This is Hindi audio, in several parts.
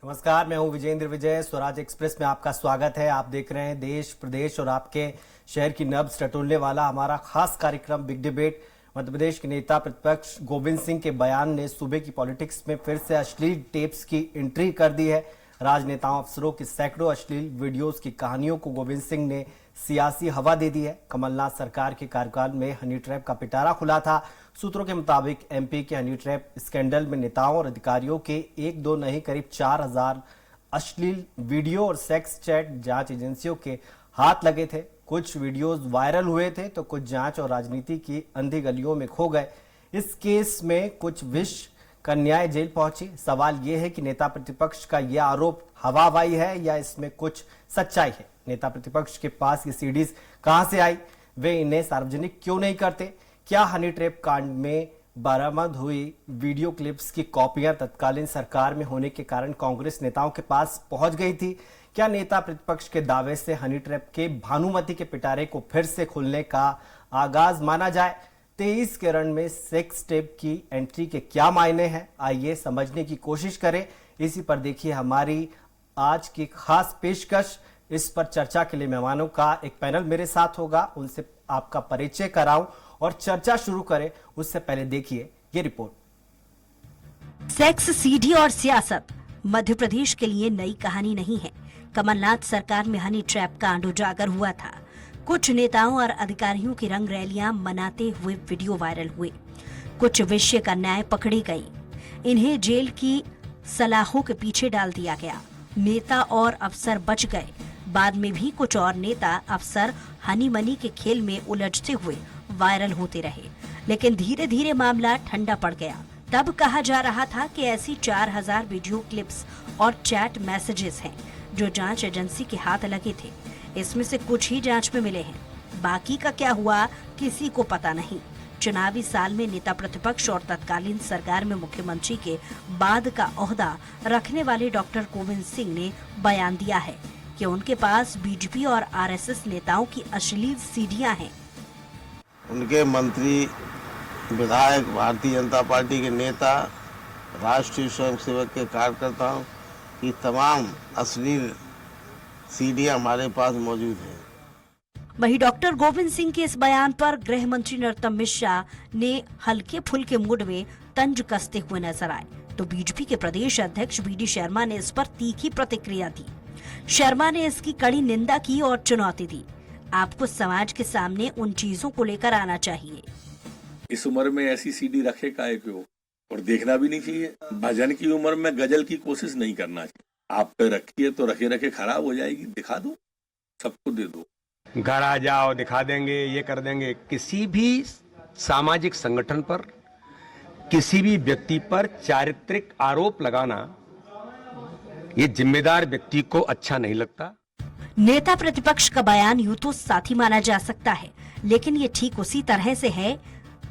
नमस्कार, मैं हूं विजेंद्र विजय। स्वराज एक्सप्रेस में आपका स्वागत है। आप देख रहे हैं देश प्रदेश और आपके शहर की नब्ज टटोलने वाला हमारा खास कार्यक्रम बिग डिबेट। मध्य प्रदेश के नेता प्रतिपक्ष गोविंद सिंह के बयान ने सूबे की पॉलिटिक्स में फिर से अश्लील टेप्स की एंट्री कर दी है। राजनेताओं अफसरों की सैकड़ों अश्लील वीडियोस की कहानियों को गोविंद सिंह ने सियासी हवा दे दी है। कमलनाथ सरकार के कार्यकाल में हनी ट्रैप का पिटारा खुला था। सूत्रों के मुताबिक एमपी के हनी ट्रैप स्कैंडल में नेताओं और अधिकारियों के एक दो नहीं करीब 4000 अश्लील वीडियो और सेक्स चैट जांच एजेंसियों के हाथ लगे थे। कुछ वीडियोस वायरल हुए थे तो कुछ जांच और राजनीति की अंधी गलियों में खो गए। इस केस में कुछ विष कन्याएं जेल पहुंची। सवाल यह है कि नेता प्रतिपक्ष का यह आरोप हवाबाई है या इसमें कुछ सच्चाई है। नेता प्रतिपक्ष के पास ये सीडीज कहां से आई, वे इन्हें सार्वजनिक क्यों नहीं करते? क्या हनी ट्रैप कांड में बरामद हुई वीडियो क्लिप्स की कॉपियां तत्कालीन सरकार में होने के कारण कांग्रेस नेताओं के पास पहुंच गई थी? क्या नेता प्रतिपक्ष के दावे से हनी ट्रैप के भानुमति के पिटारे को फिर से खुलने का आगाज माना जाए? 23 के रन में सेक्स टेप की एंट्री के क्या मायने हैं, आइए समझने की कोशिश करें। इसी पर देखिए हमारी आज की खास पेशकश। इस पर चर्चा के लिए मेहमानों का एक पैनल मेरे साथ होगा, उनसे आपका परिचय कराऊं और चर्चा शुरू करें उससे पहले देखिए ये रिपोर्ट। सेक्स, सीडी और सियासत मध्य प्रदेश के लिए नई कहानी नहीं है। कमलनाथ सरकार में हनी ट्रैप कांड उजागर हुआ था। कुछ नेताओं और अधिकारियों की रंग रैलियां मनाते हुए वीडियो वायरल हुए। कुछ विषय कन्याएं पकड़ी गई। इन्हें जेल की सलाखों के पीछे डाल दिया गया। नेता और अफसर बच गए। बाद में भी कुछ और नेता अफसर हनी मनी के खेल में उलझते हुए वायरल होते रहे, लेकिन धीरे धीरे मामला ठंडा पड़ गया। तब कहा जा रहा था कि ऐसी 4000 वीडियो क्लिप्स और चैट मैसेजेस हैं जो जांच एजेंसी के हाथ लगे थे। इसमें से कुछ ही जांच में मिले हैं, बाकी का क्या हुआ किसी को पता नहीं। चुनावी साल में नेता प्रतिपक्ष और तत्कालीन सरकार में मुख्यमंत्री के बाद का ओहदा रखने वाले डॉक्टर गोविंद सिंह ने बयान दिया है कि उनके पास बीजेपी और आरएसएस नेताओं की अश्लील सीडियां हैं। उनके मंत्री, विधायक, भारतीय जनता पार्टी के नेता, राष्ट्रीय स्वयंसेवक के कार्यकर्ताओं की तमाम अश्लील सीडियां हमारे पास मौजूद हैं। वहीं डॉक्टर गोविंद सिंह के इस बयान पर गृह मंत्री नरोत्तम मिश्रा ने हल्के फुल्के मूड में तंज कसते हुए नजर आए, तो बीजेपी के प्रदेश अध्यक्ष बीडी शर्मा ने इस पर तीखी प्रतिक्रिया दी। शर्मा ने इसकी कड़ी निंदा की और चुनौती दी। आपको समाज के सामने उन चीजों को लेकर आना चाहिए। इस उम्र में ऐसी सीडी रखे काहे क्यों, और देखना भी नहीं चाहिए। भजन की उम्र में गजल की कोशिश नहीं करना चाहिए। आप पे रखिए तो रखे रखे खराब हो जाएगी। दिखा दो, सबको दे दो। घर आ जाओ, दिखा देंगे, ये कर देंगे। किसी भी सामाजिक संगठन पर, किसी भी व्यक्ति पर चारित्रिक आरोप लगाना ये जिम्मेदार व्यक्ति को अच्छा नहीं लगता। नेता प्रतिपक्ष का बयान यूं तो साथी माना जा सकता है, लेकिन ये ठीक उसी तरह से है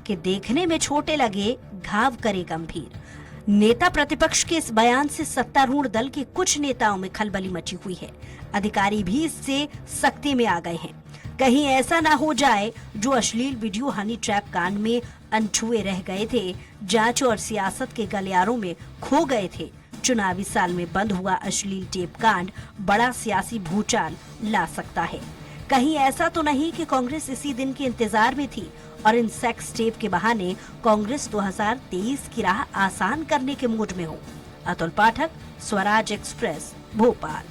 कि देखने में छोटे लगे घाव करे गंभीर। नेता प्रतिपक्ष के इस बयान से सत्तारूढ़ दल के कुछ नेताओं में खलबली मची हुई है। अधिकारी भी इससे सख्ती में आ गए हैं। कहीं ऐसा ना हो जाए जो अश्लील वीडियो हनी ट्रैप कांड में अनछुए रह गए थे, जांच और सियासत के गलियारों में खो गए थे। चुनावी साल में बंद हुआ अश्लील टेप कांड बड़ा सियासी भूचाल ला सकता है। कहीं ऐसा तो नहीं कि कांग्रेस इसी दिन के इंतजार में थी और इन सेक्स टेप के बहाने कांग्रेस 2023 की राह आसान करने के मूड में हो। अतुल पाठक, स्वराज एक्सप्रेस, भोपाल।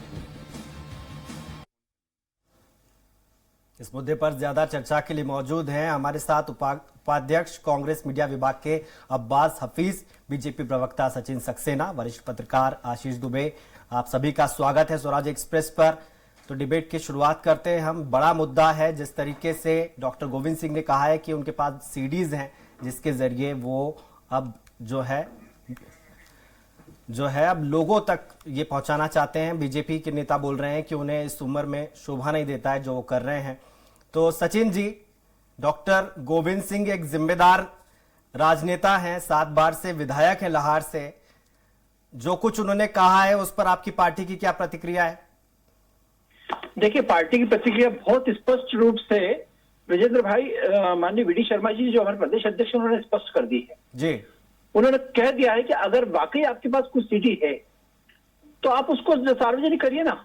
इस मुद्दे पर ज्यादा चर्चा के लिए मौजूद हैं हमारे साथ उपाध्यक्ष कांग्रेस मीडिया विभाग के अब्बास हफीज, बीजेपी प्रवक्ता सचिन सक्सेना, वरिष्ठ पत्रकार आशीष दुबे। आप सभी का स्वागत है स्वराज एक्सप्रेस पर। तो डिबेट की शुरुआत करते हैं हम। बड़ा मुद्दा है, जिस तरीके से डॉक्टर गोविंद सिंह ने कहा है कि उनके पास सीडीज हैं जिसके जरिए वो अब जो है अब लोगों तक ये पहुंचाना चाहते हैं। बीजेपी के नेता बोल रहे हैं कि उन्हें इस उम्र में शोभा नहीं देता है जो वो कर रहे हैं। तो सचिन जी, डॉक्टर गोविंद सिंह एक जिम्मेदार राजनेता हैं, 7 बार से विधायक हैं लाहौर से। जो कुछ उन्होंने कहा है उस पर आपकी पार्टी की क्या प्रतिक्रिया है? देखिए, पार्टी की प्रतिक्रिया बहुत स्पष्ट रूप से विजेंद्र भाई, माननीय वीडी शर्मा जी जो हमारे प्रदेश अध्यक्ष, उन्होंने स्पष्ट कर दी है जी। उन्होंने कह दिया है कि अगर वाकई आपके पास कुछ सीडी है तो आप उसको सार्वजनिक करिए ना।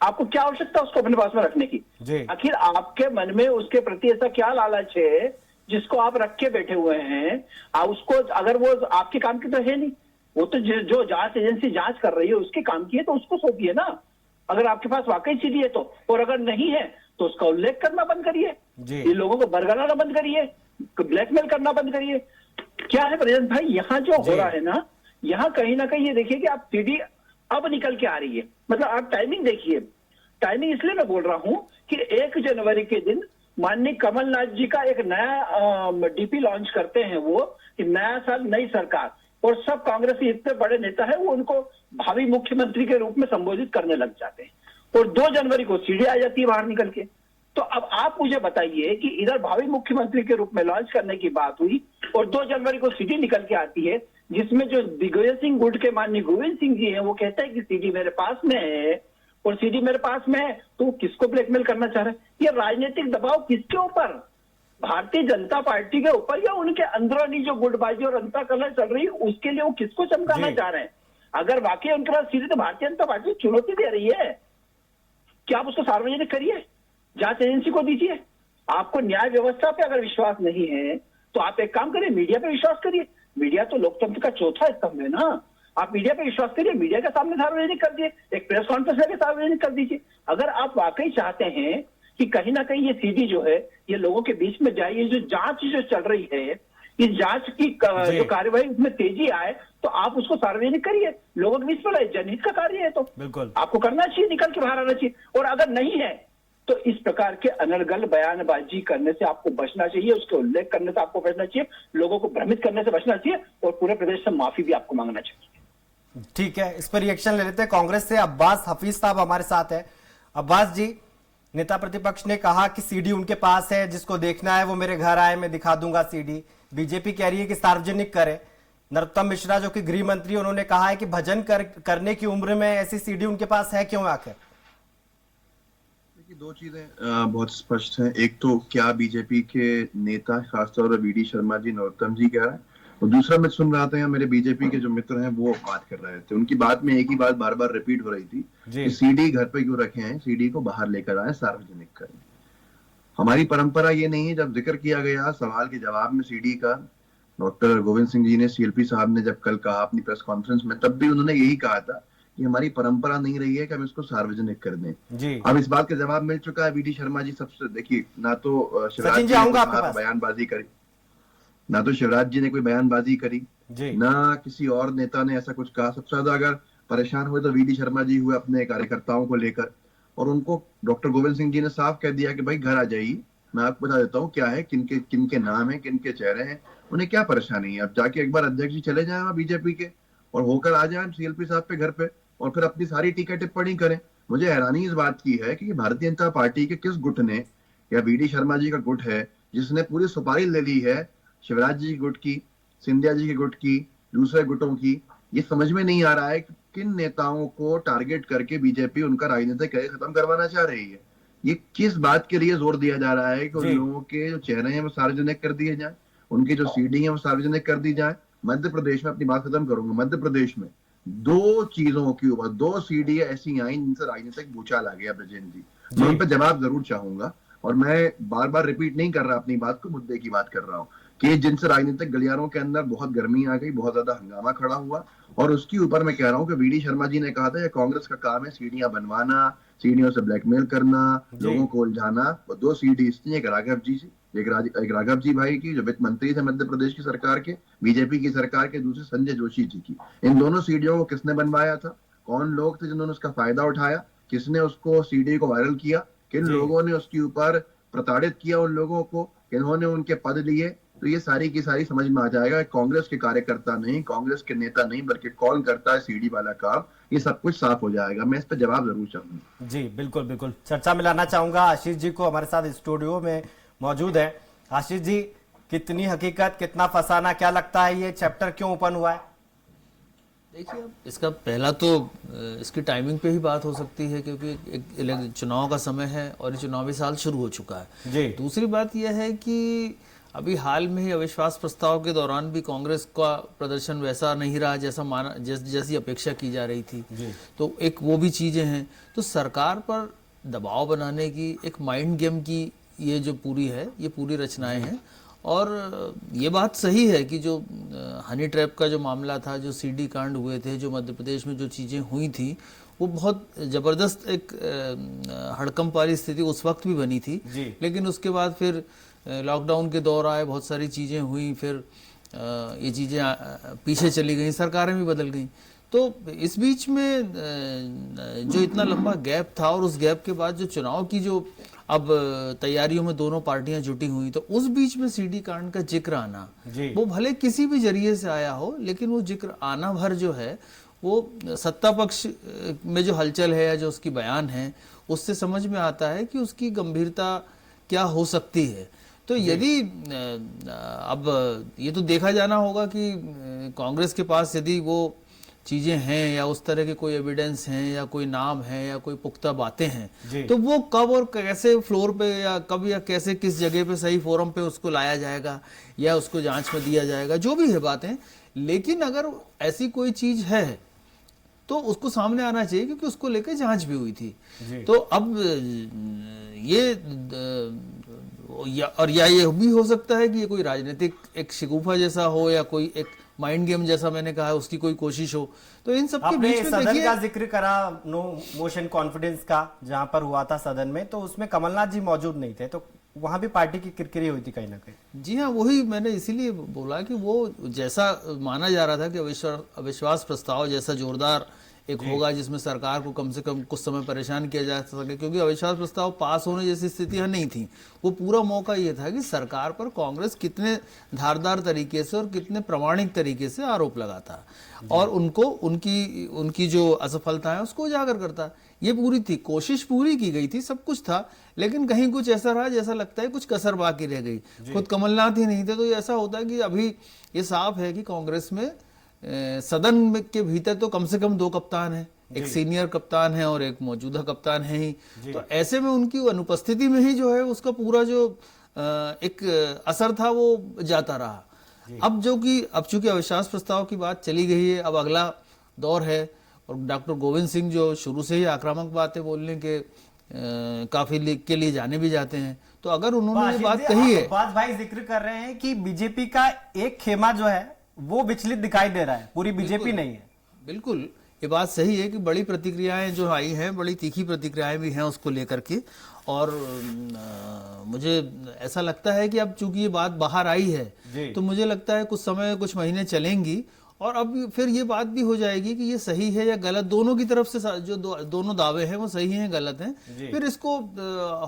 आपको क्या आवश्यकता उसको अपने पास में रखने की? जी। आखिर आपके मन में उसके प्रति ऐसा क्या लालच है जिसको आप रख के बैठे हुए हैं? उसको, अगर वो आपके काम की तो है नहीं, वो तो जो जांच एजेंसी जांच कर रही है उसके काम की है, तो उसको सौंपिए ना, अगर आपके पास वाकई सीडी है तो। और अगर नहीं है तो उसका उल्लेख करना बंद करिए, ये लोगों को बरगलाना बंद करिए, ब्लैकमेल करना बंद करिए। क्या है ब्रजेंद्र भाई, यहाँ जो हो रहा है ना, यहाँ कहीं ना कहीं ये देखिए कि आप सीडी अब निकल के आ रही है। मतलब आप टाइमिंग देखिए, टाइमिंग इसलिए मैं बोल रहा हूं कि 1 जनवरी के दिन माननीय कमलनाथ जी का एक नया डीपी लॉन्च करते हैं, वो कि नया साल नई सरकार, और सब कांग्रेसी इतने बड़े नेता है वो उनको भावी मुख्यमंत्री के रूप में संबोधित करने लग जाते हैं, और 2 जनवरी को सीडी आ जाती है बाहर निकल के। तो अब आप मुझे बताइए कि इधर भावी मुख्यमंत्री के रूप में लॉन्च करने की बात हुई और 2 जनवरी को सीडी निकल के आती है, जिसमें जो दिग्विजय सिंह गुट के माननीय गोविंद सिंह जी हैं वो कहते हैं कि सीडी मेरे पास में है, और सीडी मेरे पास में है, तो वो किसको ब्लैकमेल करना चाह रहे हैं? ये राजनीतिक दबाव किसके ऊपर? भारतीय जनता पार्टी के ऊपर, या उनके अंदरूनी जो गुटबाजी और अंतर कलह चल रही है उसके लिए वो किसको चमकाना चाह रहे हैं? अगर वाकई उनके पास सीडी, तो भारतीय जनता पार्टी चुनौती दे रही है कि आप उसको सार्वजनिक करिए, जांच एजेंसी को दीजिए। आपको न्याय व्यवस्था पे अगर विश्वास नहीं है तो आप एक काम करिए, मीडिया पे विश्वास करिए। मीडिया तो लोकतंत्र का चौथा स्तंभ है ना। आप मीडिया पे विश्वास करिए, मीडिया के सामने सार्वजनिक कर दिए, एक प्रेस कॉन्फ्रेंस लेके सार्वजनिक कर दीजिए। अगर आप वाकई चाहते हैं कि कहीं ना कहीं ये सीडी जो है ये लोगों के बीच में जाए, ये जो जांच जो चल रही है, इस जांच की जो कार्यवाही उसमें तेजी आए, तो आप उसको सार्वजनिक करिए, लोगों के बीच में लाइए। जनहित का कार्य है तो बिल्कुल आपको करना चाहिए, निकल के बाहर आना चाहिए। और अगर नहीं है तो इस प्रकार के अनर्गल बयानबाजी करने से आपको बचना चाहिए, उसके उल्लेख करने से आपको बचना चाहिए, लोगों को भ्रमित करने से बचना चाहिए, और पूरे प्रदेश से माफी भी आपको मांगना चाहिए। ठीक है, इस पर रिएक्शन ले लेते हैं। कांग्रेस से अब्बास हफीज साहब हमारे साथ है। अब्बास जी, नेता प्रतिपक्ष ने कहा कि सीडी उनके पास है, जिसको देखना है वो मेरे घर आए, मैं दिखा दूंगा सीडी। बीजेपी कह रही है कि सार्वजनिक करे। नरोत्तम मिश्रा जो कि गृह मंत्री, उन्होंने कहा है कि भजन करने की उम्र में ऐसी सीडी उनके पास है क्यों आकर? दो चीजें बहुत स्पष्ट हैं। एक तो क्या बीजेपी के नेता खासतौर पर वीडी शर्मा जी, नरोत्तम जी कह रहे हैं, और दूसरा मैं सुन रहा था मेरे बीजेपी के जो मित्र हैं वो बात कर रहे थे। उनकी बात में एक ही बात बार बार रिपीट हो रही थी कि सीडी घर पे क्यों रखे हैं, सीडी को बाहर लेकर आए, सार्वजनिक करें। हमारी परंपरा ये नहीं है। जब जिक्र किया गया सवाल के जवाब में सीडी का, डॉक्टर गोविंद सिंह जी ने, सीएलपी साहब ने जब कल कहा अपनी प्रेस कॉन्फ्रेंस में, तब भी उन्होंने यही कहा था कि हमारी परंपरा नहीं रही है कि हम इसको सार्वजनिक कर दें। अब इस बात का जवाब मिल चुका है। वीडी शर्मा जी सबसे, देखिए, ना तो शिवराज जी ने बयानबाजी करी, ना तो शिवराज जी ने कोई बयानबाजी करी, ना किसी और नेता ने ऐसा कुछ कहा। सबसे ज्यादा अगर परेशान हुए तो वीडी शर्मा जी हुए अपने कार्यकर्ताओं को लेकर, और उनको डॉक्टर गोविंद सिंह जी ने साफ कह दिया कि भाई घर आ जाइए, मैं आपको बता देता हूँ क्या है, किनके नाम है, किनके चेहरे हैं, उन्हें क्या परेशानी है। अब जाके एक बार अध्यक्ष जी चले जाए बीजेपी के और होकर आ जाए सीएलपी साहब पे घर पे, और फिर अपनी सारी टीका टिप्पणी करें। मुझे हैरानी इस बात की है कि भारतीय जनता पार्टी के किस गुट ने, या वीडी शर्मा जी का गुट है जिसने पूरी सुपारी ले ली है शिवराज जी के गुट की, सिंधिया जी के गुट की, दूसरे गुटों की। ये समझ में नहीं आ रहा है कि किन नेताओं को टारगेट करके बीजेपी उनका राजनीतिक कैरियर खत्म करवाना चाह रही है। ये किस बात के लिए जोर दिया जा रहा है कि उन लोगों के जो चेहरे हैं वो सार्वजनिक कर दिए जाए, उनकी जो सीडी है वो सार्वजनिक कर दी जाए। मध्य प्रदेश में, अपनी बात खत्म करूंगा, मध्य प्रदेश में 2 चीजों के ऊपर 2 सीडी ऐसी आई जिनसे राजनीतिक भूचाल आ गया। ब्रजेंद्र जी, मैं उन पर जवाब जरूर चाहूंगा, और मैं बार बार रिपीट नहीं कर रहा अपनी बात को, मुद्दे की बात कर रहा हूँ कि जिनसे राजनीतिक गलियारों के अंदर बहुत गर्मी आ गई, बहुत ज्यादा हंगामा खड़ा हुआ, और उसके ऊपर मैं कह रहा हूँ कि वीडी शर्मा जी ने कहा था कांग्रेस का काम है सीढ़ियां बनवाना, सीढ़ियों से ब्लैकमेल करना, लोगों को उलझाना। 2 सीडी थी, एक राघव जी से, एक राघव जी भाई की जो वित्त मंत्री थे मध्य प्रदेश की सरकार के, बीजेपी की सरकार के, दूसरे संजय जोशी जी की। इन दोनों सीडीओ को किसने बनवाया था, कौन लोग थे जिन्होंने उसका फायदा उठाया, किसने उसको सीडी को वायरल किया, किन लोगों ने उसके ऊपर प्रताड़ित किया उन लोगों को, किन्होंने उनके पद लिए। तो ये सारी की सारी समझ में आ जाएगा। कांग्रेस के कार्यकर्ता नहीं, कांग्रेस के नेता नहीं, बल्कि कौन करता है सीडी वाला काम, ये सब कुछ साफ हो जाएगा। मैं इस पर जवाब जरूर चाहूंगा। जी बिल्कुल बिल्कुल। चर्चा में लाना चाहूंगा आशीष जी को, हमारे साथ स्टूडियो में मौजूद है। आशीष जी, कितनी हकीकत, कितना फसाना, क्या लगता है ये चैप्टर क्यों ओपन हुआ है? देखिए, अब इसका पहला तो इसकी टाइमिंग पे ही बात हो सकती है, क्योंकि एक चुनाव का समय है और ये चुनावी साल शुरू हो चुका है। जी। दूसरी बात यह है कि अभी हाल में ही अविश्वास प्रस्ताव के दौरान भी कांग्रेस का प्रदर्शन वैसा नहीं रहा जैसी अपेक्षा की जा रही थी। तो एक वो भी चीजें हैं। तो सरकार पर दबाव बनाने की एक माइंड गेम की ये जो पूरी रचनाएं हैं। और ये बात सही है कि जो हनी ट्रैप का जो मामला था, जो सीडी कांड हुए थे, जो मध्य प्रदेश में जो चीज़ें हुई थी, वो बहुत ज़बरदस्त एक हड़कंप वाली स्थिति उस वक्त भी बनी थी। लेकिन उसके बाद फिर लॉकडाउन के दौर आए, बहुत सारी चीज़ें हुई, फिर ये चीज़ें पीछे चली गई, सरकारें भी बदल गई। तो इस बीच में जो इतना लंबा गैप था और उस गैप के बाद जो चुनाव की जो अब तैयारियों में दोनों पार्टियां जुटी हुई, तो उस बीच में सीडी कांड का जिक्र आना, वो भले किसी भी जरिए से आया हो, लेकिन वो जिक्र आना भर जो है वो सत्ता पक्ष में जो हलचल है या जो उसकी बयान है, उससे समझ में आता है कि उसकी गंभीरता क्या हो सकती है। तो यदि अब ये तो देखा जाना होगा कि कांग्रेस के पास यदि वो चीजें हैं या उस तरह के कोई एविडेंस हैं या कोई नाम है या कोई पुख्ता बातें हैं, तो वो कब और कैसे फ्लोर पे या कब या कैसे किस जगह पे सही फोरम पे उसको लाया जाएगा या उसको जांच में दिया जाएगा, जो भी है बातें। लेकिन अगर ऐसी कोई चीज है तो उसको सामने आना चाहिए, क्योंकि उसको लेकर जांच भी हुई थी। तो अब ये ये भी हो सकता है कि ये कोई राजनीतिक एक शिगुफा जैसा हो या कोई एक माइंड गेम जैसा मैंने कहा है उसकी कोई कोशिश हो। तो इन सब के बीच में सदन का जिक्र करा, नो मोशन कॉन्फिडेंस का, जहां पर हुआ था सदन में, तो उसमें कमलनाथ जी मौजूद नहीं थे, तो वहां भी पार्टी की किरकिरी हुई थी कहीं ना कहीं। जी हाँ, वही मैंने इसीलिए बोला कि वो जैसा माना जा रहा था कि अविश्वास प्रस्ताव जैसा जोरदार एक होगा जिसमें सरकार को कम से कम कुछ समय परेशान किया जा सके, क्योंकि अविश्वास प्रस्ताव पास होने जैसी स्थितियां नहीं थी। वो पूरा मौका ये था कि सरकार पर कांग्रेस कितने धारदार तरीके से और कितने प्रामाणिक तरीके से आरोप लगाता और उनको उनकी जो असफलता है उसको उजागर करता। ये पूरी थी, कोशिश पूरी की गई थी, सब कुछ था, लेकिन कहीं कुछ ऐसा रहा जैसा लगता है कुछ कसर बाकी रह गई। खुद कमलनाथ ही नहीं थे, तो ऐसा होता है कि अभी ये साफ है कि कांग्रेस में सदन के भीतर तो कम से कम 2 कप्तान हैं, एक सीनियर कप्तान है और एक मौजूदा कप्तान है ही। तो ऐसे में उनकी अनुपस्थिति में ही जो है उसका पूरा जो एक असर था वो जाता रहा। अब चूंकि अविश्वास प्रस्ताव की बात चली गई है, अब अगला दौर है और डॉक्टर गोविंद सिंह जो शुरू से ही आक्रामक बातें बोलने के काफी के लिए जाने भी जाते हैं, तो अगर उन्होंने ये बात कही है, बात भाई जिक्र कर रहे हैं कि बीजेपी का एक खेमा जो है वो विचलित दिखाई दे रहा है, पूरी बीजेपी नहीं है। बिल्कुल ये बात सही है कि बड़ी प्रतिक्रियाएं जो आई हैं, बड़ी तीखी प्रतिक्रियाएं भी हैं उसको लेकर के। और मुझे ऐसा लगता है कि अब चूंकि ये बात बाहर आई है तो मुझे लगता है कुछ समय, कुछ महीने चलेंगी और अब फिर ये बात भी हो जाएगी कि ये सही है या गलत। दोनों की तरफ से जो दोनों दावे हैं वो सही हैं गलत हैं, फिर इसको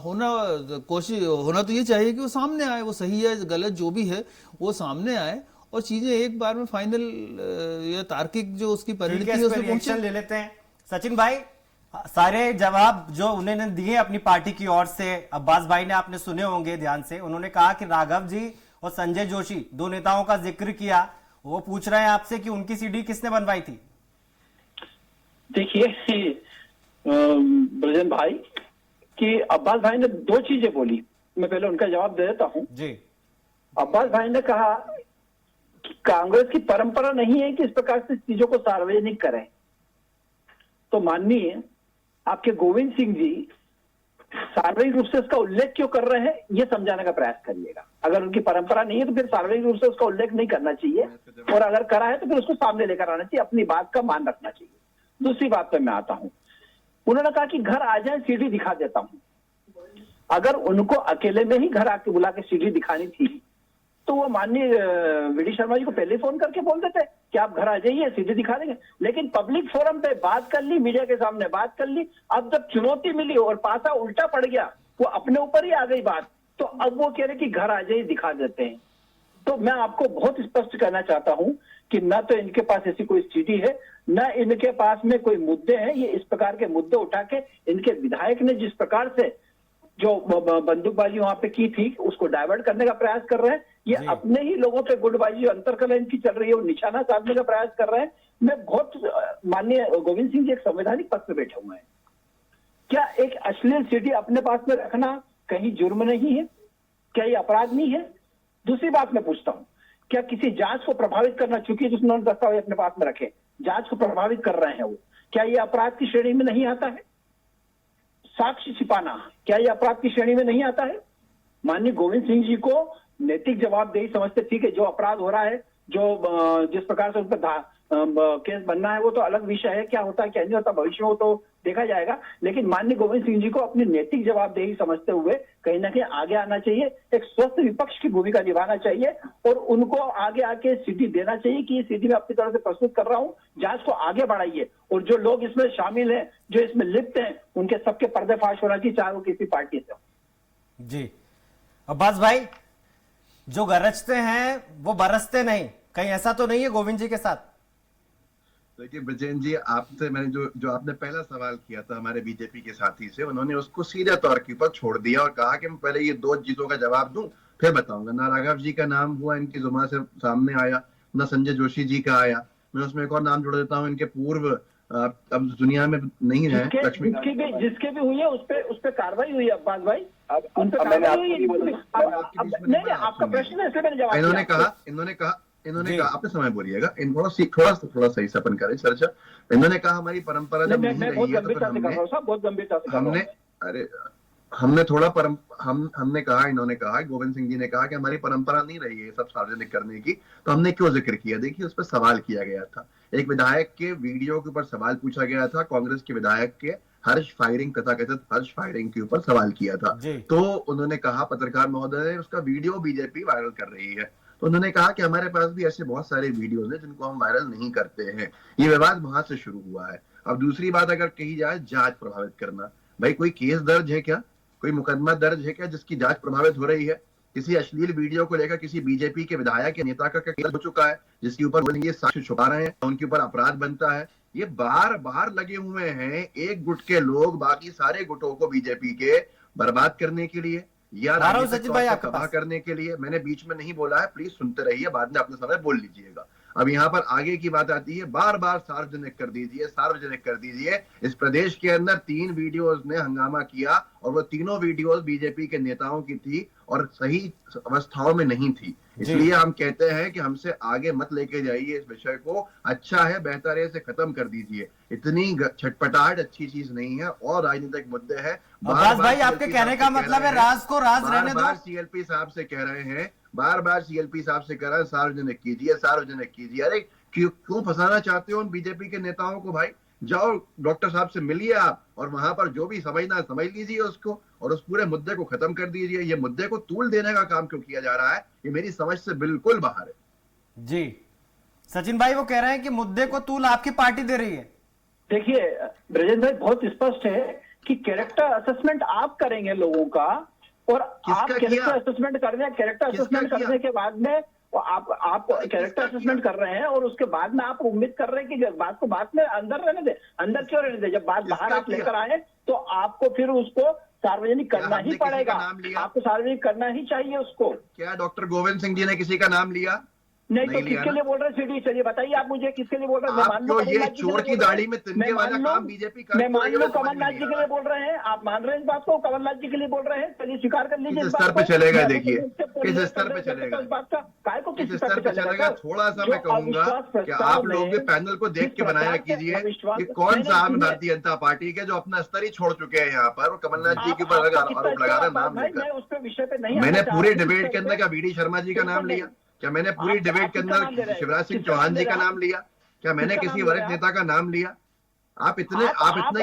होना तो ये चाहिए कि वो सामने आए, वो सही है गलत जो भी है वो सामने आए और चीजें एक बार में फाइनल या तार्किक जो उसकी परिणति है उसमें पहुंचे। ले लेते हैं सचिन भाई, सारे जवाब जो उन्होंने दिए अपनी पार्टी की ओर से, अब्बास भाई ने आपने सुने होंगे ध्यान से। उन्होंने कहा कि राघव जी और संजय जोशी 2 नेताओं का जिक्र किया, वो पूछ रहे हैं आपसे कि उनकी सीडी किसने बनवाई थी। देखिए ब्रजन भाई कि अब्बास भाई ने 2 चीजें बोली, मैं पहले उनका जवाब दे देता हूं जी। अब्बास भाई ने कहा कांग्रेस की परंपरा नहीं है कि इस प्रकार से चीजों को सार्वजनिक करें, तो माननीय आपके गोविंद सिंह जी सार्वजनिक रूप से उसका उल्लेख क्यों कर रहे हैं ये समझाने का प्रयास करिएगा। अगर उनकी परंपरा नहीं है तो फिर सार्वजनिक रूप से उसका उल्लेख नहीं करना चाहिए, और अगर करा है तो फिर उसको सामने लेकर आना चाहिए, अपनी बात का मान रखना चाहिए। दूसरी बात पे मैं आता हूं, उन्होंने कहा कि घर आ जाए सीढ़ी दिखा देता हूं। अगर उनको अकेले में ही घर आके बुला के सीढ़ी दिखानी थी तो वो माननीय वीडी शर्मा जी को पहले फोन करके बोल देते कि आप घर आ जाइए सीधे दिखा देंगे। लेकिन पब्लिक फोरम पे बात कर ली, मीडिया के सामने बात कर ली, अब जब चुनौती मिली और पासा उल्टा पड़ गया, वो अपने ऊपर ही आ गई बात, तो अब वो कह रहे कि घर आ जाइए दिखा देते हैं। तो मैं आपको बहुत स्पष्ट कहना चाहता हूं कि न तो इनके पास ऐसी कोई स्थिति है, न इनके पास में कोई मुद्दे हैं। ये इस प्रकार के मुद्दे उठा के इनके विधायक ने जिस प्रकार से जो बंदूकबाजी वहां पे की थी उसको डाइवर्ट करने का प्रयास कर रहे हैं। ये अपने ही लोगों पे गुटबाजी जो अंतरकलह इनकी चल रही है वो निशाना साधने का प्रयास कर रहे हैं। मैं बहुत माननीय गोविंद सिंह जी एक संवैधानिक पद पे बैठे हुए हैं, क्या एक अश्लील सीडी अपने पास में रखना कहीं जुर्म नहीं है? क्या ये अपराध नहीं है? दूसरी बात मैं पूछता हूं, क्या किसी जांच को प्रभावित करना, चूंकि जिसने दस्तावेज अपने पास में रखे जांच को प्रभावित कर रहे हैं वो, क्या ये अपराध की श्रेणी में नहीं आता है? साक्ष्य छिपाना, क्या ये अपराध की श्रेणी में नहीं आता है? माननीय गोविंद सिंह जी को नैतिक जवाबदेही समझते, ठीक है, जो अपराध हो रहा है, जो जिस प्रकार से उन पर केस बनना है वो तो अलग विषय है, क्या होता है क्या नहीं होता भविष्य में तो देखा जाएगा, लेकिन माननीय गोविंद सिंह जी को अपनी नैतिक जवाबदेही समझते हुए कहीं ना कहीं आगे आना चाहिए, एक स्वस्थ विपक्ष की भूमिका निभाना चाहिए और उनको आगे आके स्थिति देना चाहिए कि ये स्थिति मैं अपनी तरफ से प्रस्तुत कर रहा हूं, जांच को आगे बढ़ाइए और जो लोग इसमें शामिल हैं, जो इसमें लिप्त हैं, उनके सबके पर्दाफाश होना चाहिए, चाहे वो किसी पार्टी से हो। जी अब्बास भाई, जो गरजते हैं वो बरसते नहीं, कहीं ऐसा तो नहीं है गोविंद जी के साथ? देखिए ब्रजेन जी, आपसे मैंने जो आपने पहला सवाल किया था हमारे बीजेपी के साथी से, उन्होंने उसको सीधे तौर के ऊपर छोड़ दिया और कहा कि मैं पहले ये 2 चीजों का जवाब दूं फिर बताऊंगा। ना राघव जी का नाम हुआ इनकी जुबान से सामने आया, ना संजय जोशी जी का आया। मैं उसमें एक और नाम जोड़ देता हूं, इनके पूर्व अब दुनिया में नहीं है, लक्ष्मी जिसके भी हुई है उस पे कार्रवाई हुई है अब्बास भाई, उन पे मैंने कार्रवाई हुई है। नहीं, आपका प्रश्न है, इसलिए मैंने जवाब दिया। इन्होंने कहा आपने समय बोलिएगा, थोड़ा सही से अपन करें चर्चा। इन्होंने कहा हमारी परंपरा जब नहीं रही है तो बहुत गंभीरता से हमने कहा, इन्होंने कहा, गोविंद सिंह जी ने कहा कि हमारी परंपरा नहीं रही है सब सार्वजनिक करने की, तो हमने क्यों जिक्र किया? देखिए, उस पर सवाल किया गया था, एक विधायक के वीडियो के ऊपर सवाल पूछा गया था, कांग्रेस के विधायक के हर्ष फायरिंग, तथाकथित हर्ष फायरिंग के ऊपर सवाल किया था। तो उन्होंने कहा, पत्रकार महोदय ने उसका वीडियो बीजेपी वायरल कर रही है, तो उन्होंने कहा कि हमारे पास भी ऐसे बहुत सारे वीडियोज हैं जिनको हम वायरल नहीं करते हैं। ये विवाद वहां से शुरू हुआ है। अब दूसरी बात अगर कही जाए, जांच प्रभावित करना, भाई कोई केस दर्ज है क्या, कोई मुकदमा दर्ज है क्या जिसकी जांच प्रभावित हो रही है? किसी अश्लील वीडियो को लेकर किसी बीजेपी के विधायक या नेता का केस हो चुका है जिसके ऊपर ये साक्ष्य छुपा रहे हैं, उनके ऊपर अपराध बनता है? ये बार बार लगे हुए हैं एक गुट के लोग बाकी सारे गुटों को बीजेपी के बर्बाद करने के लिए या सचिन भाई आपका तबाह करने के लिए। मैंने बीच में नहीं बोला है, प्लीज सुनते रहिए, बाद में अपने समय बोल लीजिएगा। अब यहाँ पर आगे की बात आती है, बार बार सार्वजनिक कर दीजिए, सार्वजनिक कर दीजिए। इस प्रदेश के अंदर 3 वीडियोज ने हंगामा किया और वो तीनों वीडियोज बीजेपी के नेताओं की थी और सही अवस्थाओं में नहीं थी। इसलिए हम कहते हैं कि हमसे आगे मत लेके जाइए इस विषय को, अच्छा है बेहतर है, से खत्म कर दीजिए। इतनी छटपटाहट अच्छी चीज नहीं है और राजनीतिक मुद्दे हैं। अब्बास भाई, आपके कहने का मतलब है राज को राज रहने दो। सीएलपी साहब से कह रहे हैं, बार बार सीएलपी साहब से कह रहे हैं सार्वजनिक कीजिए, सार्वजनिक कीजिए। अरे क्यों फंसाना चाहते हो उन बीजेपी के नेताओं को? भाई जाओ डॉक्टर साहब से मिलिए आप और वहां पर जो भी समझना समझ लीजिए उसको और उस पूरे मुद्दे को खत्म कर दीजिए। ये मुद्दे को तूल देने का काम क्यों किया जा रहा है, ये मेरी समझ से बिल्कुल बाहर है। जी सचिन भाई, वो कह रहे हैं कि मुद्दे को तूल आपकी पार्टी दे रही है। देखिए ब्रजेंद्र भाई, बहुत स्पष्ट है कि कैरेक्टर असेसमेंट आप करेंगे लोगों का और आप कैरेक्टर असेसमेंट करने के बाद में आप कैरेक्टर असेसमेंट कर रहे हैं और उसके बाद में आप उम्मीद कर रहे हैं कि बात को बात में अंदर रहने दे। अंदर क्यों रहने दे? जब बात बाहर आप लेकर आए तो आपको फिर उसको सार्वजनिक करना ही पड़ेगा, आपको सार्वजनिक करना ही चाहिए उसको। क्या डॉक्टर गोविंद सिंह जी ने किसी का नाम लिया? नहीं तो किसके लिए बोल रहे हैं? सीडी चलिए बताइए आप मुझे किसके लिए बोल रहे हैं। आपको ये चोर की दाढ़ी में तिनके वाला काम बीजेपी कर, मैं मान लो कमलनाथ जी के लिए बोल रहे हैं, आप मान रहे हैं इस बात को, कमलनाथ जी के लिए बोल रहे हैं, चलिए स्वीकार कर लीजिए। किस स्तर पे चलेगा? देखिए किस स्तर पे चलेगा, इस बात का काय को किस स्तर पे चलेगा? थोड़ा सा मैं कहूंगा कि आप लोग भी पैनल को देख के बनाया कीजिए कि कौन सा आम भारतीय जनता पार्टी के जो अपना स्तर ही छोड़ चुके हैं यहाँ पर, वो कमलनाथ जी के ऊपर आरोप लगा रहे नाम लेकर। उस पर विषय पे नहीं, मैंने पूरे डिबेट के अंदर क्या वीडी शर्मा जी का नाम लिया? क्या मैंने पूरी डिबेट के अंदर शिवराज सिंह चौहान जी का नाम लिया? क्या मैंने किसी वरिष्ठ नेता का नाम लिया? आप इतने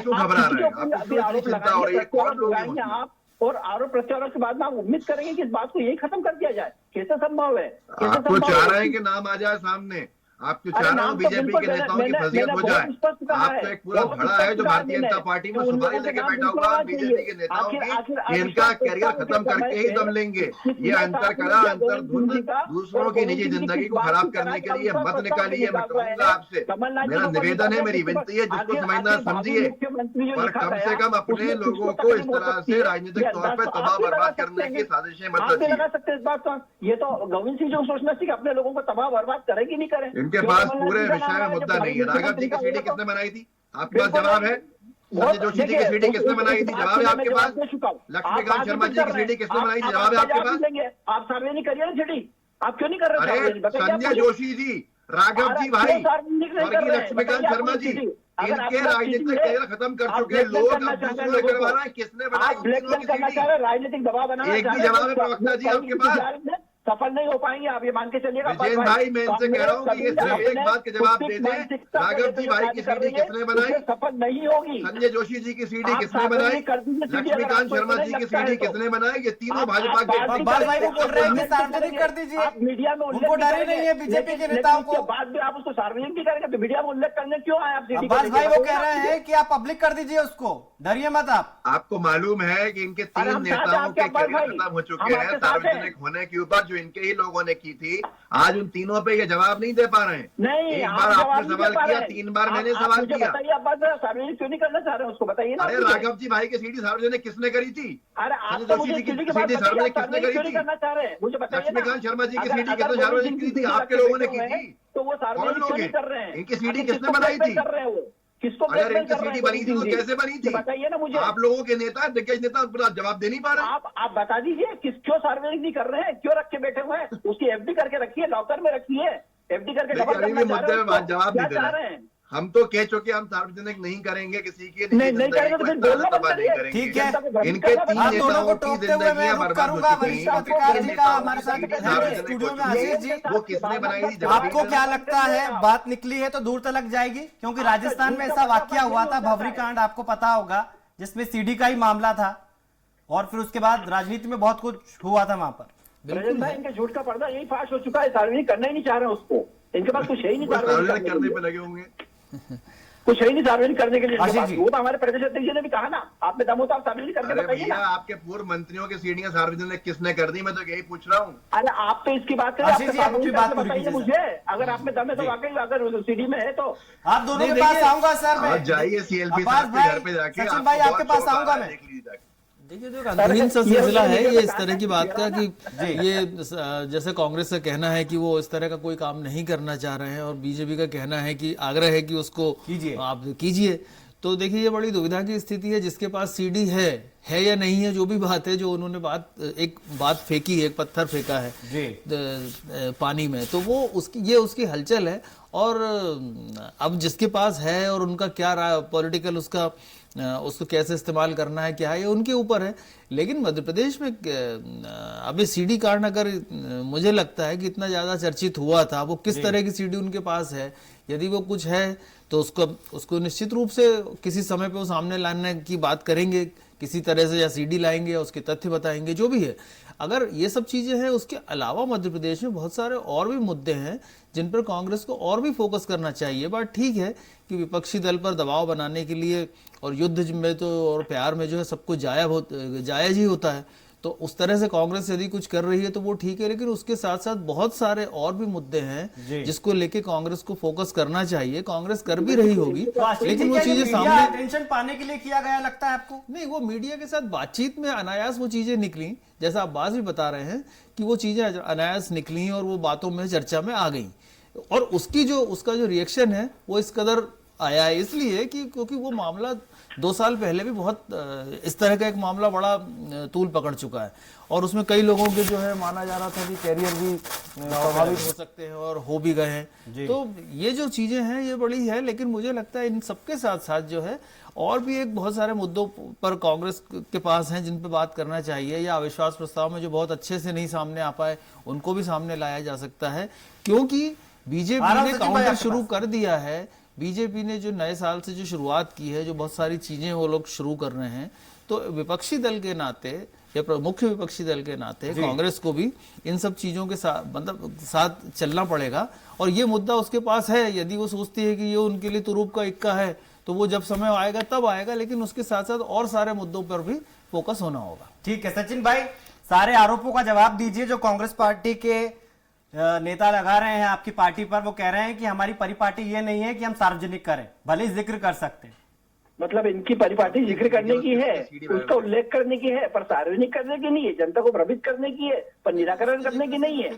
क्यों घबरा रहे हैं? आपको क्यों चिंता हो रही है? कौन लोग आप और आरोप प्रत्यारोप के बाद में आप उम्मीद करेंगे कि इस बात को यही खत्म कर दिया जाए? कैसे संभव है? आप तो चाह रहे हैं कि नाम आ जाए सामने, आप तो चाह रहे हो बीजेपी के नेताओं की फजीयत हो जाए। आप तो एक पूरा भड़ा है जो भारतीय जनता पार्टी में सुपारी लेके बैठा हुआ बीजेपी के नेताओं की, इनका कैरियर खत्म करके ही दम लेंगे। ये अंतर करा, अंतर धुंध दूसरों की निजी जिंदगी को खराब करने के लिए मत निकालिए। मैं कहूंगा आपसे, मेरा निवेदन है, मेरी विनती है, जिसको समझना समझिए, पर कम से कम अपने लोगों को इस तरह से राजनीतिक तौर पर तबाह बर्बाद करने की साजिशें मत रचिए। लगा सकते हैं इस बात का, ये तो गोविंद सिंह जो सोचना चाहिए अपने लोगों को तबाह बर्बाद करेगी नहीं करें। इनके पास पूरे विषय में मुद्दा नहीं है। राघव जी की सीडी किसने बनाई थी? आपके पास जवाब है? संजय जोशी जी की सीडी किसने बनाई थी? जवाब है आपके पास? दे चुका हूं। लक्ष्मीकांत शर्मा जी की सीडी किसने बनाई थी? जवाब है आपके पास? आप सार्वजनिक करिए ना सीडी, आप क्यों नहीं कर रहे? अरे संजय जोशी जी, राघव जी भाई, स्वर्गीय लक्ष्मीकांत शर्मा जी, इनके राजनीतिक कैरियर खत्म कर चुके लोग अब दूसरों ने करवा रहे हैं। किसने बनाई ब्लैकमेल करना चाह रहे हैं, राजनीतिक दबाव बनाना एक भी जवाब है प्रवक्ता जी आपके पास? सफल नहीं हो पाएंगे आप, ये मान के चलिएगा। विजयन भाई, मैं इनसे कह रहा हूँ कि ये सिर्फ एक बात के जवाब दे दें, राघव जी भाई की सीडी किसने बनाई? सफल नहीं होगी। संजय जोशी जी की सीडी किसने बनाई? लक्ष्मीकांत शर्मा जी की सीडी किसने बनाई? ये तीनों भाजपा के अब्बास भाई को बोल रहे हैं कि सार्वजनिक कर दीजिए, आप मीडिया में उनको डर ही नहीं है बीजेपी के नेताओं को। बाद में आप उसको सार्वजनिक भी करेंगे तो मीडिया में उल्लेख करने क्यों आए आप? अब्बास भाई वो कह रहे हैं कि आप पब्लिक कर दीजिए उसको, डरिए मत आप। आपको मालूम है कि इनके अरे 3 हम चाहते नेताओं आपके के अब्बास कैरियर भाई, खत्म हो चुके हम हैं आपके साथ हैं। सार्वजनिक होने के ऊपर, जो इनके ही लोगों ने की थी। आज उन तीनों पे ये जवाब नहीं दे पा रहे हैं। नहीं, एक आप बार जवाब आपने नहीं सवाल दे पा किया, रहे हैं। 3 बार मैंने आप सवाल मुझे किया। बताइए, आप बात सार्वजनिक क्यों नहीं करना चाह रहे हैं, उसको बताइए ना। अरे राघव जी भाई की सीडी सार्वजनिक किसने करी थी? अरे आप संजय तो जोशी मुझे जी की सीडी के बाद सीडी बताइए, सार्वजनिक आप किसने सार्वजनिक करी क्यों नहीं थी? करना चाह रहे हैं, मुझे बताइए ना। लक्ष्मीकांत शर्मा जी की अगर- सीडी अगर किसने सार्वजनिक मोदी की जी थी? की आपके बात लोगों ने करते की हुए थी। तो वो सार्वजनिक कौन लोग क्यों नहीं हैं? कर रहे हैं? इनकी सीडी किसको किसने बनाई ब्लैकमेल थी? कर रहे हैं वो? किसको अगर ब्लैकमेल इनकी कर रहे सीडी हैं? बनी थी तो कैसे बनी थी? बताइए ना मुझे। आप लोगों के नेता, दिग्गज नेता पूरा जवाब दे नहीं पा रहे। आप बता दीजिए क्यों सार्वजनिक नहीं कर रहे हैं, क्यों रख के बैठे हुए हैं? उसकी एफडी करके रखिए, लॉकर में रखिए, एफडी करके देखिए, डबल अभी करना भी चाह मुद्दे रहे में हैं, जवाब क्या नहीं दे चाह रहे रहे हैं? हम तो कह चुके हम सार्वजनिक नहीं करेंगे किसी की नहीं करेंगे तो फिर बोलना बंद नहीं करिए। करेंगे। ठीक है। इनके 3 आप दोनों को नेताओं की टोकते हुए मैं जिंदगियां रुक बर्बाद करूंगा। हो चुकी वरिष्ठ हैं। पत्रकार जी का हमारे साथ सार्वजनिक स्टूडियो हो में चुकी आशीष जी, है। वो किसने बनाई थी? जवाब आपको दीजिए। क्या लगता है बात निकली है तो दूर तक जाएगी? क्योंकि राजस्थान में ऐसा वाकया हुआ था, भवरी कांड, आपको पता होगा, जिसमें सीडी का ही मामला था और फिर उसके बाद राजनीति में बहुत कुछ हुआ था वहां पर। रजत भाई, इनके झूठ का पर्दा यही फाश हो चुका है, सार्वजनिक करना ही नहीं चाह रहे हैं उसको, इनके पास कुछ है ही नहीं सार्वजनिक करने पे लगे होंगे। कुछ है ही नहीं सार्वजनिक करने के लिए इनके आशीष पास। जी। वो तो हमारे प्रदेश अध्यक्ष जी ने भी कहा ना, आप में दम हो तो आप सार्वजनिक करके अरे बताइए भैया, ना। आपके पूर्व मंत्रियों की सीढ़ियां सार्वजनिक किसने कर दी? मैं तो यही पूछ रहा हूँ। अरे आप तो इसकी बात करें, आशीष जी, आप अपनी बात पूरी बताइए कीजिए मुझे। अगर आप में दम है तो वाकई, अगर सीडी में है तो आप दोनों नहीं, के पास देखिए, आऊंगा सर मैं। आज जाइए CLP अब्बास साहब के भाई, घर पे जाके, सचिन आपको भाई आपके बहुत पास शौक आ आऊंगा रहा है, मैं। देख लीजिए जाके। देखिए, जो अंतहीन सा सिलसिला है ये इस तरह की बात का कि जी। ये जैसे कांग्रेस का कहना है कि वो इस तरह का कोई काम नहीं करना चाह रहे हैं और बीजेपी का कहना है कि आग्रह है कि उसको कीजिए। आप कीजिए। तो देखिए, ये बड़ी दुविधा की स्थिति है। जिसके पास सीडी है या नहीं है, जो भी बात है, जो उन्होंने एक बात फेंकी है, एक पत्थर फेंका है जी। पानी में, तो वो उसकी हलचल है। और अब जिसके पास है और उनका क्या पॉलिटिकल उसको कैसे इस्तेमाल करना है, क्या है, ये उनके ऊपर है। लेकिन मध्य प्रदेश में अभी सीडी कांड अगर मुझे लगता है कि इतना ज्यादा चर्चित हुआ था, वो किस तरह की सीडी उनके पास है, यदि वो कुछ है तो उसको निश्चित रूप से किसी समय पे वो सामने लाने की बात करेंगे, किसी तरह से, या सीडी लाएंगे या उसके तथ्य बताएंगे, जो भी है। अगर ये सब चीजें हैं, उसके अलावा मध्य प्रदेश में बहुत सारे और भी मुद्दे हैं जिन पर कांग्रेस को और भी फोकस करना चाहिए। बात ठीक है कि विपक्षी दल पर दबाव बनाने के लिए और युद्ध में तो और प्यार में जो है सब कुछ जायज ही होता है, तो उस तरह से कांग्रेस यदि कुछ कर रही है तो वो ठीक है। लेकिन उसके साथ साथ बहुत सारे और भी मुद्दे हैं जिसको लेके कांग्रेस को फोकस करना चाहिए। कांग्रेस कर भी रही होगी, लेकिन वो चीजें सामने अटेंशन पाने के लिए किया गया लगता है आपको? नहीं, वो मीडिया के साथ बातचीत में अनायास वो चीजें निकली, जैसा अब्बास भी बता रहे हैं कि वो चीजें अनायास निकली और वो बातों में चर्चा में आ गई। और उसका जो रिएक्शन है वो इस कदर आया है इसलिए कि क्योंकि वो मामला 2 साल पहले भी बहुत इस तरह का एक मामला बड़ा तूल पकड़ चुका है और उसमें कई लोगों के जो है माना जा रहा था कि कैरियर भी प्रभावित हो सकते हैं और हो भी गए हैं। तो ये जो चीजें हैं ये बड़ी है। लेकिन मुझे लगता है इन सबके साथ साथ जो है और भी एक बहुत सारे मुद्दों पर कांग्रेस के पास हैं जिन पर बात करना चाहिए, या अविश्वास प्रस्ताव में जो बहुत अच्छे से नहीं सामने आ पाए उनको भी सामने लाया जा सकता है। क्योंकि बीजेपी ने काउंटर शुरू कर दिया है। बीजेपी ने जो नए साल से जो शुरुआत की है, जो बहुत सारी चीजें वो लोग शुरू कर रहे हैं, तो विपक्षी दल के नाते या मुख्य विपक्षी दल के नाते कांग्रेस को भी इन सब चीजों के साथ चलना पड़ेगा। और ये मुद्दा उसके पास है, यदि वो सोचती है कि ये उनके लिए तुरूप का इक्का है तो वो जब समय आएगा तब आएगा, लेकिन उसके साथ साथ और सारे मुद्दों पर भी फोकस होना होगा। ठीक है सचिन भाई, सारे आरोपों का जवाब दीजिए जो कांग्रेस पार्टी के नेता लगा रहे हैं आपकी पार्टी पर। वो कह रहे हैं कि हमारी परिपाटी ये नहीं है कि हम सार्वजनिक करें, भले जिक्र कर सकते हैं। मतलब इनकी परिपाटी जिक्र करने की है, उसका उल्लेख करने की है, पर सार्वजनिक करने की नहीं है, जनता को भ्रमित करने की है, पर निराकरण करने की नहीं है।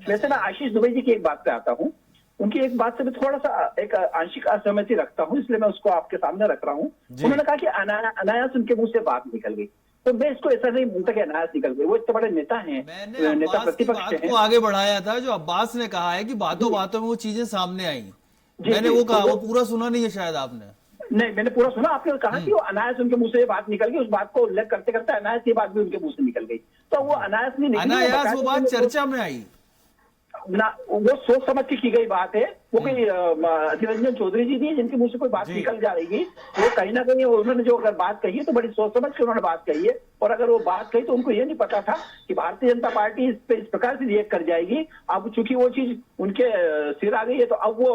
वैसे मैं आशीष दुबे जी की एक बात पे आता हूँ। उनकी एक बात से मैं थोड़ा सा एक आंशिक असहमति रखता हूं, इसलिए मैं उसको आपके सामने रख रहा हूं। उन्होंने कहा कि अनायास उनके मुंह से बात निकल गई, तो मैं इसको ऐसा नहीं बोलता कि अनायास निकल गई। वो इतने बड़े नेता हैं, मैंने नेता अब्बास की प्रतिपक्ष बात हैं। को आगे बढ़ाया था, जो अब्बास ने कहा है कि बातों बातों में वो चीजें सामने आई। मैंने जी, वो कहा, तो वो पूरा सुना नहीं है शायद आपने। नहीं, मैंने पूरा सुना। आपने कहा कि वो अनायास उनके मुंह से ये बात निकल गई, उस बात को उल्लेख करते करते अनायास ये बात भी उनके मुंह से निकल गई। तो वो अनायास नहीं निकली, अनायास वो बात चर्चा में आई ना, वो सोच समझ के की गई बात है। वो कोई अधीर रंजन चौधरी जी नहीं है जिनके मुंह से कोई बात निकल जा रही है। वो कहीं ना कहीं उन्होंने जो अगर बात कही है तो बड़ी सोच समझ के उन्होंने बात कही है। और अगर वो बात कही तो उनको ये नहीं पता था कि भारतीय जनता पार्टी इस पे इस प्रकार से रिएक्ट कर जाएगी। अब चूंकि वो चीज उनके सिर आ गई है, तो अब वो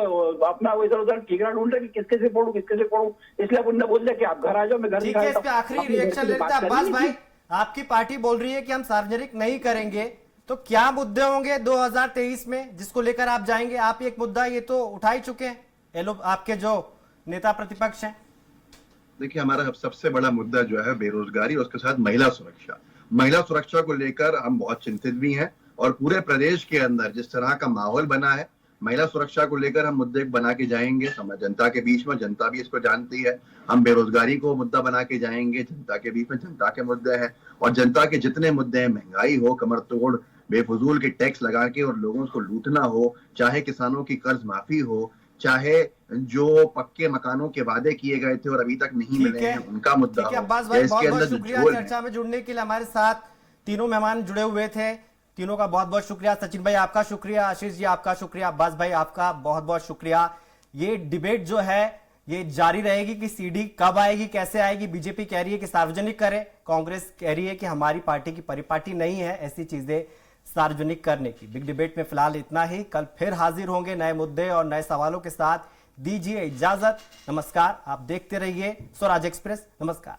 अपना वो इधर उधर ठिकाना ढूंढ रहे कि किसके से पढ़ूं, किसके से पढ़ूं। इसलिए अब उन्होंने बोल दिया कि आप घर आ जाओ, मैं घर ठीक है, इस पे आखिरी रिएक्शन ले लेते हैं। अब्बास भाई, आपकी पार्टी बोल रही है कि हम सार्वजनिक नहीं करेंगे, तो क्या मुद्दे होंगे 2023 में जिसको लेकर आप जाएंगे? आप एक मुद्दा ये तो उठा ही चुके हैं, ये लोग आपके जो नेता प्रतिपक्ष हैं। देखिए, हमारा सबसे बड़ा मुद्दा जो है बेरोजगारी और उसके साथ महिला सुरक्षा। महिला सुरक्षा को लेकर हम बहुत चिंतित भी हैं, और पूरे प्रदेश के अंदर जिस तरह का माहौल बना है, महिला सुरक्षा को लेकर हम मुद्दे बना के जाएंगे जनता के बीच में। जनता भी इसको जानती है। हम बेरोजगारी को मुद्दा बना के जाएंगे जनता के बीच में। जनता के मुद्दे हैं, और जनता के जितने मुद्दे हैं, महंगाई हो, कमर तोड़ बेफजूल के टैक्स लगा के और लोगों को लूटना हो, चाहे किसानों की कर्ज माफी हो, चाहे जो पक्के मकानों के वादे किए गए थे और अभी तक नहीं मिले हैं उनका मुद्दा हो, अब्बास भाई, इसके बहुत अंदर बहुत जो शुक्रिया झोल है। चर्चा में जुड़ने के लिए। हमारे साथ तीनों मेहमान जुड़े हुए थे, तीनों का बहुत बहुत शुक्रिया। सचिन भाई आपका शुक्रिया, आशीष जी आपका शुक्रिया, अब्बास भाई आपका बहुत बहुत शुक्रिया। ये डिबेट जो है ये जारी रहेगी कि सीडी कब आएगी, कैसे आएगी। बीजेपी कह रही है कि सार्वजनिक करे, कांग्रेस कह रही है कि हमारी पार्टी की परिपाटी नहीं है ऐसी चीजें सार्वजनिक करने की। बिग डिबेट में फिलहाल इतना ही। कल फिर हाजिर होंगे नए मुद्दे और नए सवालों के साथ। दीजिए इजाजत, नमस्कार। आप देखते रहिए स्वराज एक्सप्रेस। नमस्कार।